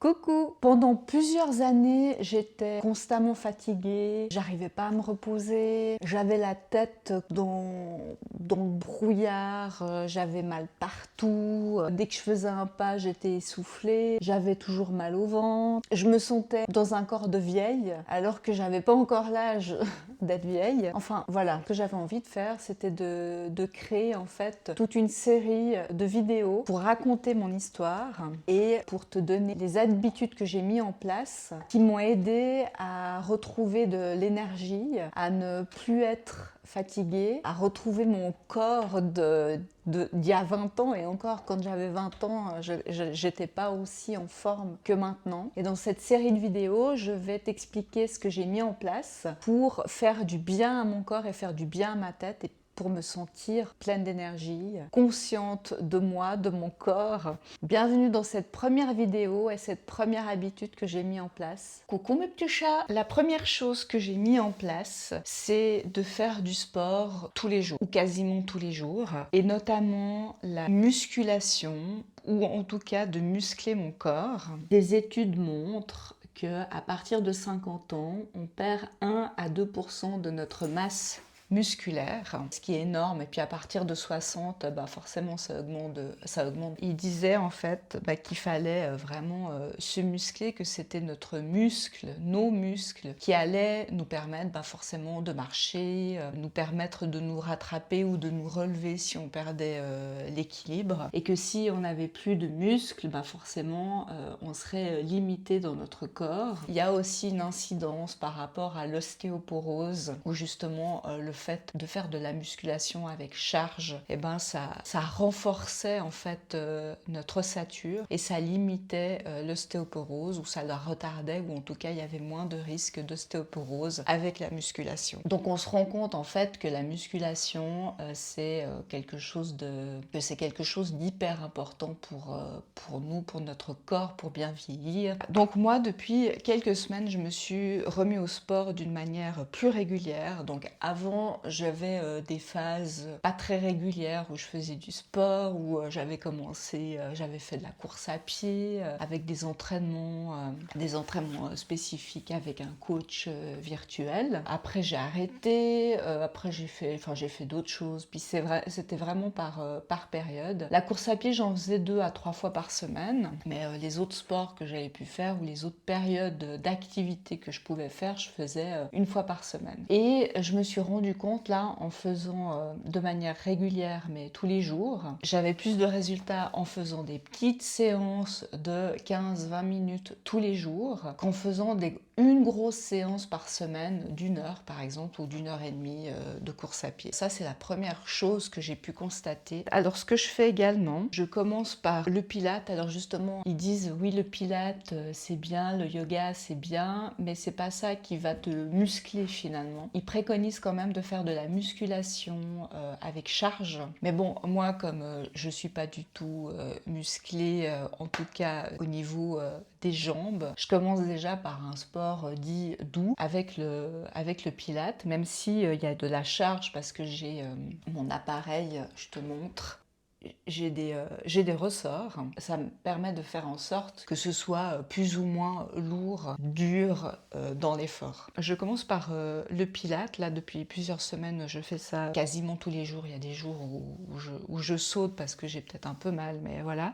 Coucou! Pendant plusieurs années, j'étais constamment fatiguée, j'arrivais pas à me reposer, j'avais la tête dans le brouillard, j'avais mal partout, dès que je faisais un pas, j'étais essoufflée, j'avais toujours mal au ventre, je me sentais dans un corps de vieille, alors que j'avais pas encore l'âge d'être vieille. Enfin voilà, ce que j'avais envie de faire, c'était de créer en fait toute une série de vidéos pour raconter mon histoire et pour te donner les habitudes que j'ai mis en place qui m'ont aidé à retrouver de l'énergie, à ne plus être fatiguée, à retrouver mon corps d'il y a 20 ans. Et encore, quand j'avais 20 ans, j'étais pas aussi en forme que maintenant. Et dans cette série de vidéos, je vais t'expliquer ce que j'ai mis en place pour faire du bien à mon corps et faire du bien à ma tête et pour me sentir pleine d'énergie, consciente de moi, de mon corps. Bienvenue dans cette première vidéo et cette première habitude que j'ai mis en place. Coucou mes petits chats! La première chose que j'ai mis en place, c'est de faire du sport tous les jours, ou quasiment tous les jours, et notamment la musculation, ou en tout cas de muscler mon corps. Des études montrent qu'à partir de 50 ans, on perd 1 à 2% de notre masse musculaire, ce qui est énorme. Et puis à partir de 60, forcément ça augmente. Il disait en fait qu'il fallait vraiment se muscler, que c'était notre muscle, nos muscles, qui allaient nous permettre forcément de marcher, nous permettre de nous rattraper ou de nous relever si on perdait l'équilibre. Et que si on n'avait plus de muscles, forcément on serait limité dans notre corps. Il y a aussi une incidence par rapport à l'ostéoporose, où justement le fait de faire de la musculation avec charge, ça renforçait en fait notre ossature et ça limitait l'ostéoporose, ou ça la retardait, ou en tout cas il y avait moins de risque d'ostéoporose avec la musculation. Donc on se rend compte en fait que la musculation c'est quelque chose d'hyper important pour nous, pour notre corps, pour bien vieillir. Donc moi depuis quelques semaines je me suis remis au sport d'une manière plus régulière. Donc avant j'avais des phases pas très régulières où je faisais du sport, où j'avais fait de la course à pied avec des entraînements spécifiques avec un coach virtuel. Après j'ai arrêté, après j'ai fait d'autres choses, puis c'était vraiment par période. La course à pied j'en faisais 2 à 3 fois par semaine, mais les autres sports que j'avais pu faire ou les autres périodes d'activité que je pouvais faire, je faisais 1 fois par semaine. Et je me suis rendu compte là, en faisant de manière régulière mais tous les jours, j'avais plus de résultats en faisant des petites séances de 15-20 minutes tous les jours qu'en faisant une grosse séance par semaine d'1 heure par exemple, ou d'1 heure et demie de course à pied. Ça c'est la première chose que j'ai pu constater. Alors ce que je fais également, je commence par le pilate. Alors justement ils disent oui, le pilate c'est bien, le yoga c'est bien, mais c'est pas ça qui va te muscler finalement. Ils préconisent quand même de faire de la musculation avec charge, mais bon, moi comme je suis pas du tout musclée, en tout cas au niveau des jambes, je commence déjà par un sport dit doux avec le pilate, même si il y a de la charge, parce que j'ai mon appareil, je te montre. J'ai des ressorts. Ça me permet de faire en sorte que ce soit plus ou moins lourd, dur dans l'effort. Je commence par le pilate. Là, depuis plusieurs semaines, je fais ça quasiment tous les jours. Il y a des jours où je saute parce que j'ai peut-être un peu mal, mais voilà.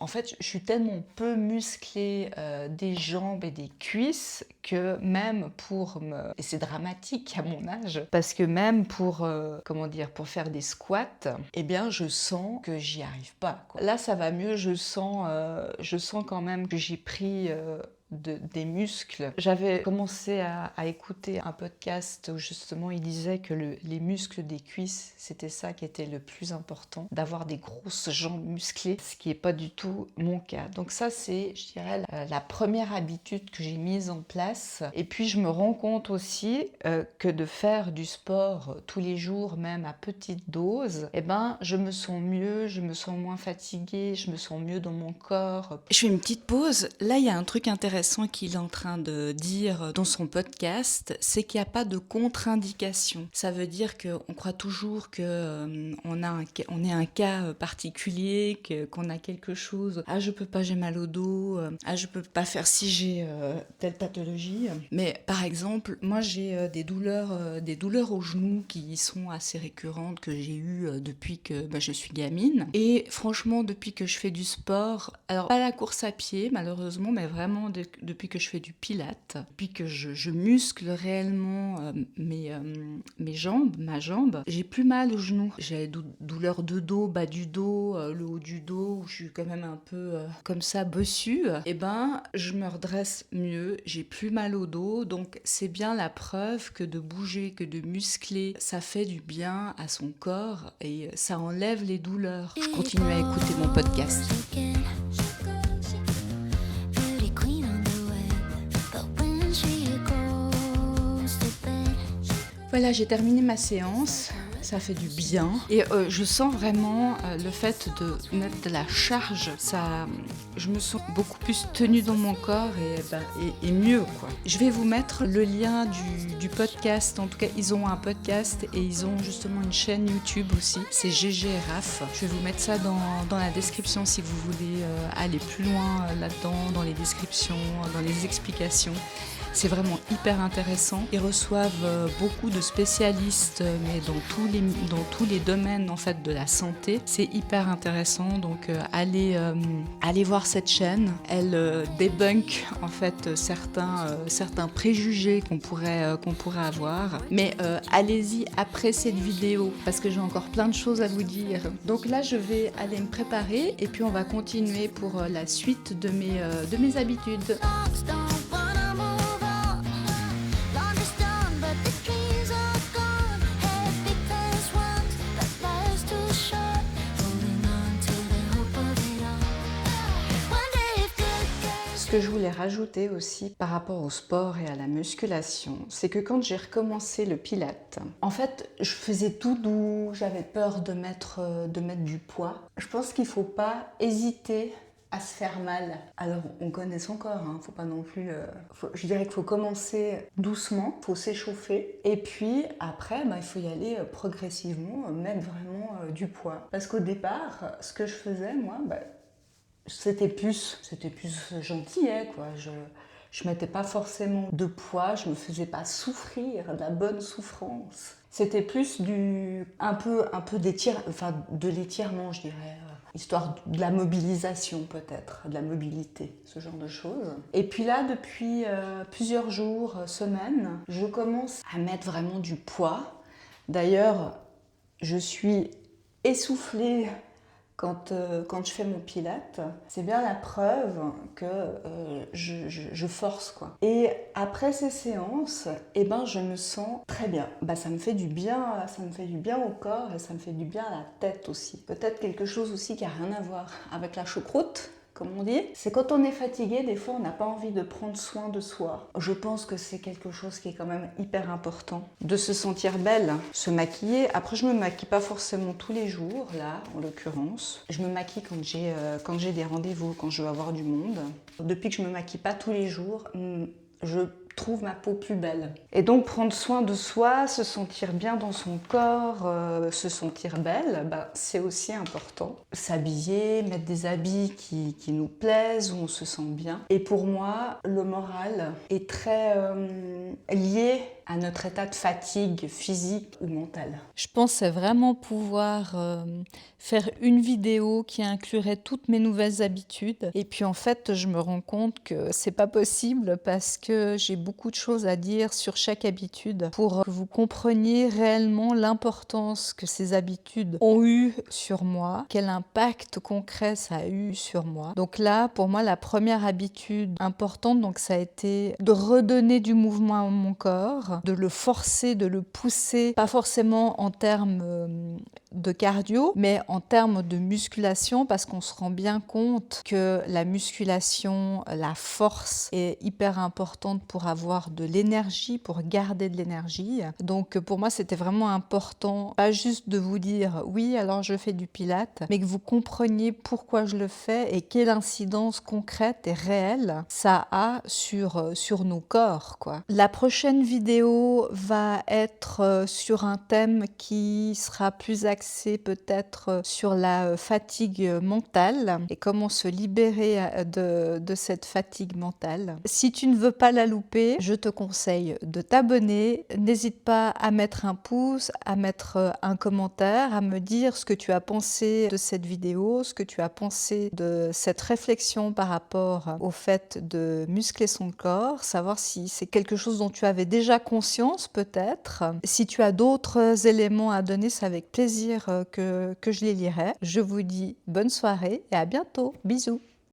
En fait, je suis tellement peu musclée des jambes et des cuisses que même et c'est dramatique à mon âge, parce que même pour faire des squats, je sens que j'y arrive pas, quoi. Là ça va mieux, je sens quand même que j'ai pris des muscles. J'avais commencé à écouter un podcast où justement il disait que les muscles des cuisses, c'était ça qui était le plus important, d'avoir des grosses jambes musclées, ce qui n'est pas du tout mon cas. Donc ça c'est, je dirais, la première habitude que j'ai mise en place. Et puis je me rends compte aussi que de faire du sport tous les jours, même à petite dose, je me sens mieux, je me sens moins fatiguée, je me sens mieux dans mon corps. Je fais une petite pause. Là il y a un truc intéressant intéressant qu'il est en train de dire dans son podcast, c'est qu'il n'y a pas de contre-indication. Ça veut dire qu'on croit toujours qu'on est un cas particulier, qu'on a quelque chose. Ah, je peux pas, j'ai mal au dos. Ah, je peux pas faire si j'ai telle pathologie. Mais par exemple, moi j'ai des douleurs aux genoux qui sont assez récurrentes que j'ai eues depuis que je suis gamine. Et franchement, depuis que je fais du sport, alors pas la course à pied malheureusement, mais vraiment depuis que je fais du pilate, depuis que je muscle réellement mes jambes, ma jambe, j'ai plus mal aux genoux. J'ai douleurs de dos, bas du dos, le haut du dos, où je suis quand même un peu comme ça bossue. Et ben, je me redresse mieux, j'ai plus mal au dos, donc c'est bien la preuve que de bouger, que de muscler, ça fait du bien à son corps et ça enlève les douleurs. Je continue à écouter mon podcast. Voilà, j'ai terminé ma séance, ça fait du bien. Et je sens vraiment le fait de mettre de la charge, je me sens beaucoup plus tenue dans mon corps et mieux, quoi. Je vais vous mettre le lien du podcast, en tout cas ils ont un podcast et ils ont justement une chaîne YouTube aussi, c'est GG et Raph. Je vais vous mettre ça dans la description si vous voulez aller plus loin là-dedans, dans les descriptions, dans les explications. C'est vraiment hyper intéressant. Ils reçoivent beaucoup de spécialistes, mais dans tous les domaines en fait de la santé. C'est hyper intéressant. Donc allez voir cette chaîne. Elle débunk en fait certains préjugés qu'on pourrait avoir. Mais allez-y après cette vidéo parce que j'ai encore plein de choses à vous dire. Donc là, je vais aller me préparer et puis on va continuer pour la suite de mes habitudes. Ce que je voulais rajouter aussi par rapport au sport et à la musculation, c'est que quand j'ai recommencé le pilate, en fait, je faisais tout doux, j'avais peur de mettre du poids. Je pense qu'il ne faut pas hésiter à se faire mal. Alors, on connaît son corps, hein, faut pas non plus... je dirais qu'il faut commencer doucement, il faut s'échauffer, et puis après, il faut y aller progressivement, mettre vraiment du poids. Parce qu'au départ, ce que je faisais, moi, c'était plus gentillet, quoi. Je mettais pas forcément de poids, je me faisais pas souffrir, de la bonne souffrance. C'était plus un peu de l'étirement, je dirais, histoire de la mobilisation peut-être, de la mobilité, ce genre de choses. Et puis là, depuis plusieurs jours, semaines, je commence à mettre vraiment du poids. D'ailleurs, je suis essoufflée quand je fais mon pilate, c'est bien la preuve que je force, quoi. Et après ces séances, je me sens très bien. Ça me fait du bien au corps et ça me fait du bien à la tête aussi. Peut-être quelque chose aussi qui n'a rien à voir avec la choucroute, comme on dit. C'est quand on est fatigué, des fois on n'a pas envie de prendre soin de soi. Je pense que c'est quelque chose qui est quand même hyper important. De se sentir belle, se maquiller. Après, je me maquille pas forcément tous les jours, là, en l'occurrence. Je me maquille quand j'ai des rendez-vous, quand je veux avoir du monde. Depuis que je me maquille pas tous les jours, je trouve ma peau plus belle. Et donc prendre soin de soi, se sentir bien dans son corps, se sentir belle, c'est aussi important. S'habiller, mettre des habits qui nous plaisent, où on se sent bien. Et pour moi, le moral est très lié à notre état de fatigue physique ou mentale. Je pensais vraiment pouvoir faire une vidéo qui inclurait toutes mes nouvelles habitudes. Et puis en fait, je me rends compte que c'est pas possible parce que j'ai beaucoup de choses à dire sur chaque habitude pour que vous compreniez réellement l'importance que ces habitudes ont eu sur moi, quel impact concret ça a eu sur moi. Donc là, pour moi, la première habitude importante, donc ça a été de redonner du mouvement à mon corps, de le forcer, de le pousser, pas forcément en termes de cardio, mais en termes de musculation, parce qu'on se rend bien compte que la musculation, la force est hyper importante pour avoir avoir de l'énergie, pour garder de l'énergie. Donc pour moi, c'était vraiment important, pas juste de vous dire oui, alors je fais du Pilate, mais que vous compreniez pourquoi je le fais et quelle incidence concrète et réelle ça a sur nos corps, quoi. La prochaine vidéo va être sur un thème qui sera plus axé peut-être sur la fatigue mentale et comment se libérer de cette fatigue mentale. Si tu ne veux pas la louper, je te conseille de t'abonner. N'hésite pas à mettre un pouce, à mettre un commentaire, à me dire ce que tu as pensé de cette vidéo, ce que tu as pensé de cette réflexion par rapport au fait de muscler son corps, savoir si c'est quelque chose dont tu avais déjà conscience peut-être. Si tu as d'autres éléments à donner, c'est avec plaisir que je les lirai. Je vous dis bonne soirée et à bientôt. Bisous.